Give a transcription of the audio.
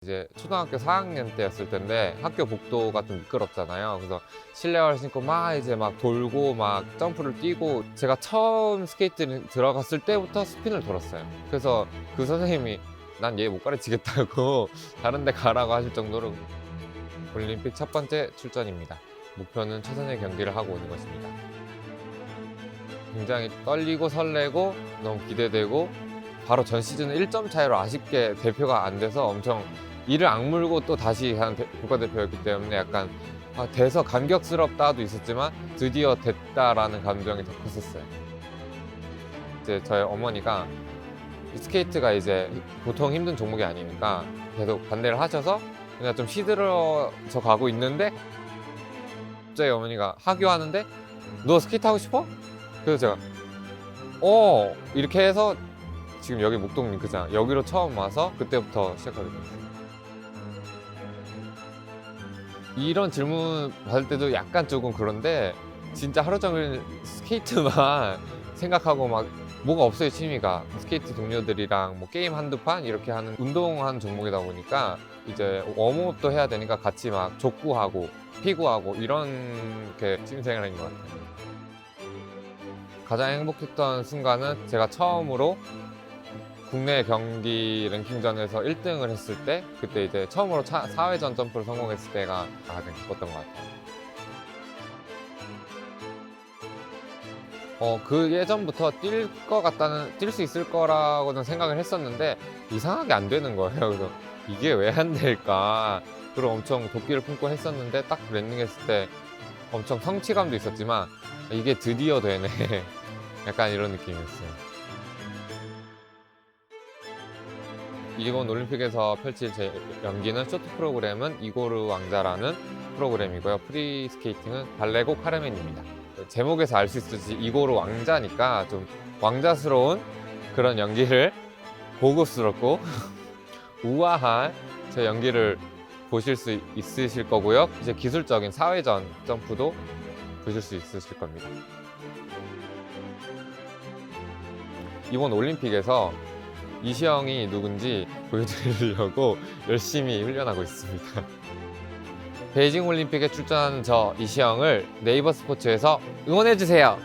이제 초등학교 4학년 때였을 텐데 학교 복도가 좀 미끄럽잖아요. 그래서 실내화를 신고 막 이제 막 돌고 막 점프를 뛰고, 제가 처음 스케이트 들어갔을 때부터 스핀을 돌았어요. 그래서 그 선생님이 난 얘 못 가르치겠다고 다른 데 가라고 하실 정도로. 올림픽 첫 번째 출전입니다. 목표는 최선의 경기를 하고 오는 것입니다. 굉장히 떨리고 설레고 너무 기대되고, 바로 전 시즌은 1점 차이로 아쉽게 대표가 안 돼서 엄청 이를 악물고 또 다시 한 국가대표였기 때문에 약간 돼서 감격스럽다도 있었지만 드디어 됐다라는 감정이 더 컸었어요. 이제 저희 어머니가 스케이트가 이제 보통 힘든 종목이 아니니까 계속 반대를 하셔서 그냥 좀 시들어져 가고 있는데, 갑자기 어머니가 하교하는데 너 스케이트 하고 싶어? 그래서 제가 이렇게 해서 지금 여기 목동 링크장 여기로 처음 와서 그때부터 시작하게 됐어요. 이런 질문 받을 때도 약간 조금 그런데, 진짜 하루 종일 스케이트만 생각하고 막 뭐가 없어요. 취미가 스케이트 동료들이랑 뭐 게임 한두 판 이렇게 하는 운동하는 종목이다 보니까 이제 웜업도 해야 되니까 같이 막 족구하고 피구하고 이렇게 취미생활인 것 같아요. 가장 행복했던 순간은 제가 처음으로 국내 경기 랭킹전에서 1등을 했을 때, 그때 이제 처음으로 4회전 점프를 성공했을 때가 가장 기뻤던 것 같아요. 그 예전부터 뛸 수 있을 거라고는 생각을 했었는데 이상하게 안 되는 거예요. 그래서 이게 왜 안 될까? 그리고 엄청 도끼를 품고 했었는데 딱 랜딩했을 때 엄청 성취감도 있었지만 이게 드디어 되네. 약간 이런 느낌이었어요. 일본 올림픽에서 펼칠 제 연기는 쇼트 프로그램은 이고르 왕자라는 프로그램이고요. 프리 스케이팅은 발레고 카르멘입니다. 제목에서 알 수 있듯이 이고르 왕자니까 좀 왕자스러운 그런 연기를, 고급스럽고 우아한 제 연기를 보실 수 있으실 거고요. 이제 기술적인 4회전 점프도 보실 수 있으실 겁니다. 이번 올림픽에서 이시영이 누군지 보여드리려고 열심히 훈련하고 있습니다. 베이징 올림픽에 출전하는 저 이시영을 네이버 스포츠에서 응원해주세요.